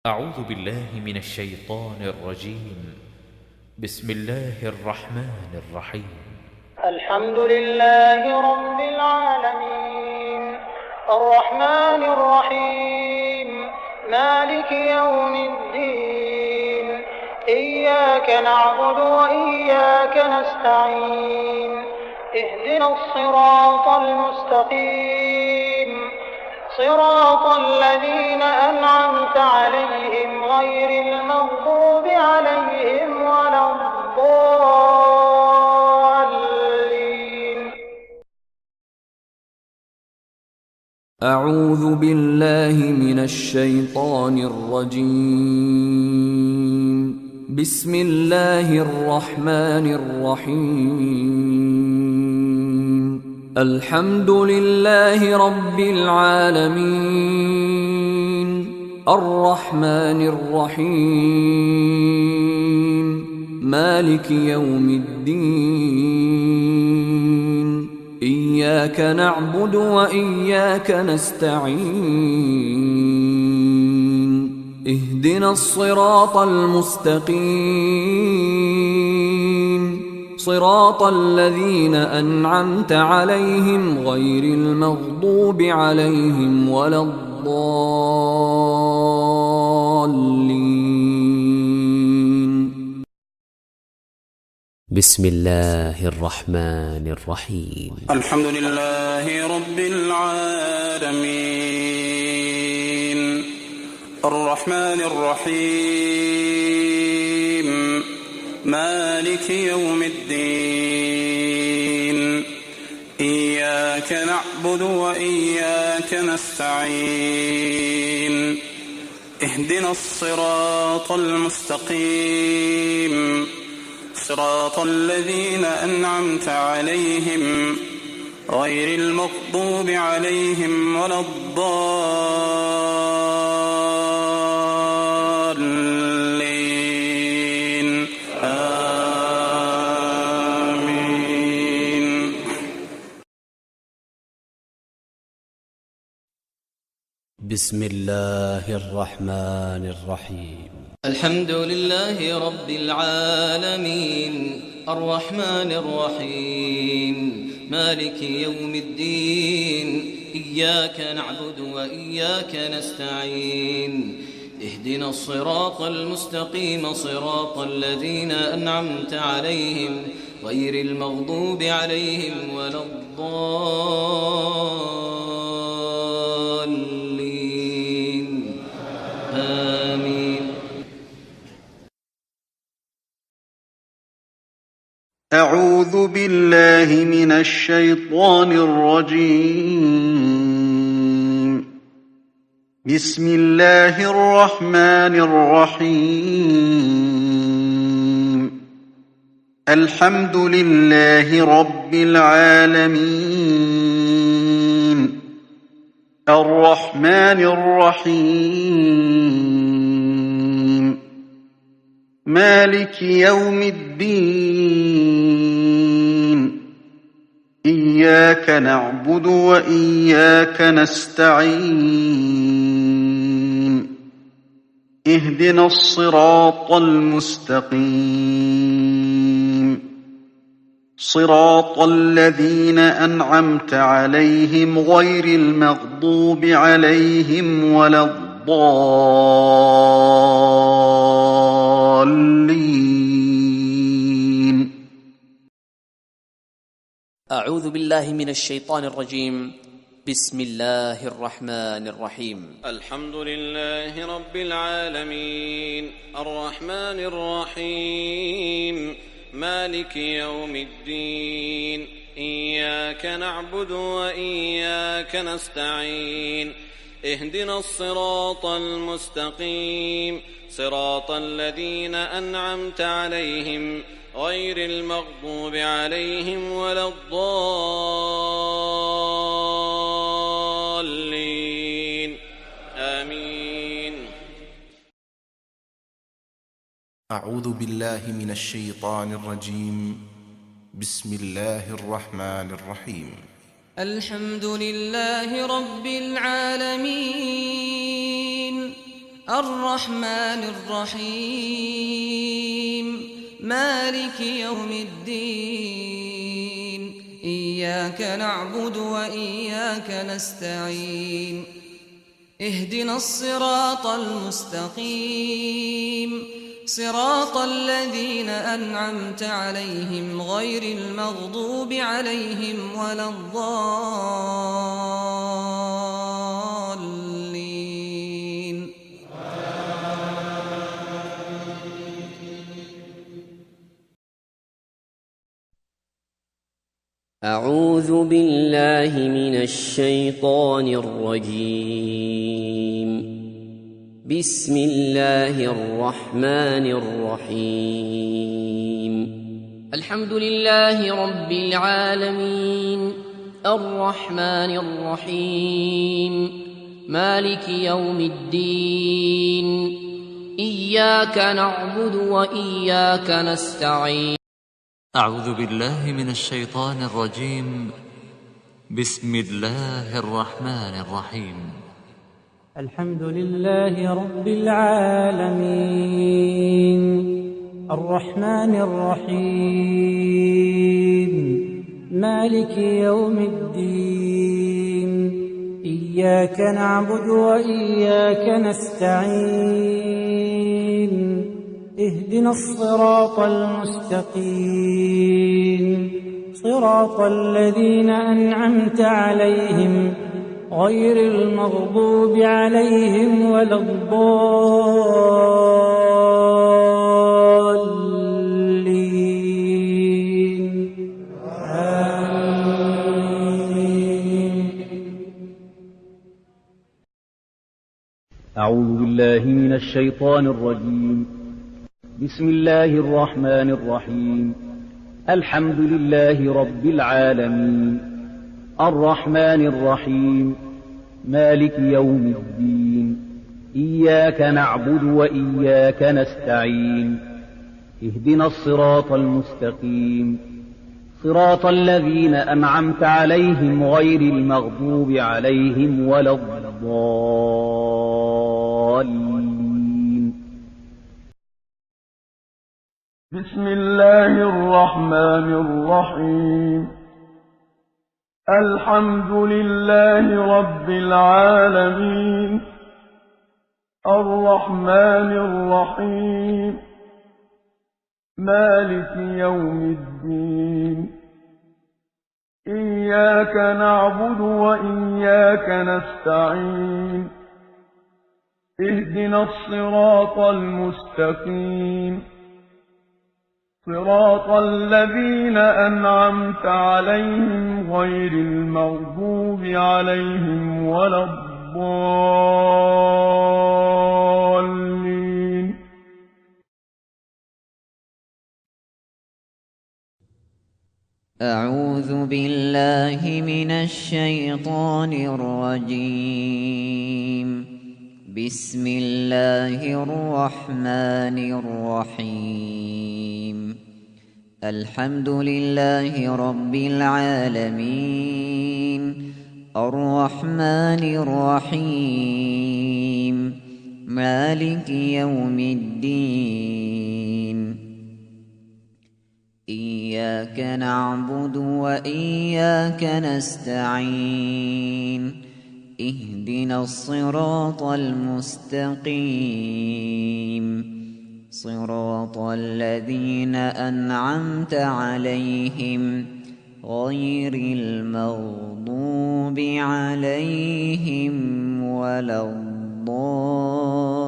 أعوذ بالله من الشيطان الرجيم. بسم الله الرحمن الرحيم. الحمد لله رب العالمين الرحمن الرحيم مالك يوم الدين إياك نعبد وإياك نستعين اهدنا الصراط المستقيم صراط الذين أنعمت عليهم غير المغضوب عليهم ولا الضالين. أعوذ بالله من الشيطان الرجيم. بسم الله الرحمن الرحيم. الحمد لله رب العالمين الرحمن الرحيم مالك يوم الدين إياك نعبد وإياك نستعين اهدنا الصراط المستقيم صراط الذين أنعمت عليهم غير المغضوب عليهم ولا الضالين. بسم الله الرحمن الرحيم. الحمد لله رب العالمين الرحمن الرحيم مالك يوم الدين إياك نعبد وإياك نستعين اهدنا الصراط المستقيم صراط الذين أنعمت عليهم غير المغضوب عليهم ولا الضالين آمين. بسم الله الرحمن الرحيم. الحمد لله رب العالمين الرحمن الرحيم مالك يوم الدين إياك نعبد وإياك نستعين اهدنا الصراط المستقيم صراط الذين أنعمت عليهم غير المغضوب عليهم ولا الضالين آمين. أعوذ بالله من الشيطان الرجيم. بسم الله الرحمن الرحيم. الحمد لله رب العالمين الرحمن الرحيم مالك يوم الدين إياك نعبد وإياك نستعين اهدنا الصراط المستقيم صراط الذين أنعمت عليهم غير المغضوب عليهم ولا الضالين. أعوذ بالله من الشيطان الرجيم. بسم الله الرحمن الرحيم. الحمد لله رب العالمين الرحمن الرحيم مالك يوم الدين إياك نعبد وإياك نستعين اهدنا الصراط المستقيم صراط الذين أنعمت عليهم غير المغضوب عليهم ولا الضالين آمين. أعوذ بالله من الشيطان الرجيم. بسم الله الرحمن الرحيم. الحمد لله رب العالمين الرحمن الرحيم مالك يوم الدين إياك نعبد وإياك نستعين اهدنا الصراط المستقيم صراط الذين أنعمت عليهم غير المغضوب عليهم ولا الضالين أعوذ بالله من الشيطان الرجيم بسم الله الرحمن الرحيم الحمد لله رب العالمين الرحمن الرحيم مالك يوم الدين إياك نعبد وإياك نستعين أعوذ بالله من الشيطان الرجيم بسم الله الرحمن الرحيم الحمد لله رب العالمين الرحمن الرحيم مالك يوم الدين إياك نعبد وإياك نستعين اهدنا الصراط المستقيم صراط الذين أنعمت عليهم غير المغضوب عليهم ولا الضالين آمين. أعوذ بالله من الشيطان الرجيم بسم الله الرحمن الرحيم الحمد لله رب العالمين الرحمن الرحيم مالك يوم الدين إياك نعبد وإياك نستعين اهدنا الصراط المستقيم صراط الذين أنعمت عليهم غير المغضوب عليهم ولا الضالين بسم الله الرحمن الرحيم الحمد لله رب العالمين الرحمن الرحيم مالك يوم الدين إياك نعبد وإياك نستعين اهدنا الصراط المستقيم صراط الذين أنعمت عليهم غير المغضوب عليهم ولا الضالين أعوذ بالله من الشيطان الرجيم بسم الله الرحمن الرحيم الحمد لله رب العالمين الرحمن الرحيم مالك يوم الدين إياك نعبد وإياك نستعين اهدنا الصراط المستقيم صراط الذين أنعمت عليهم غير المغضوب عليهم ولا الضالين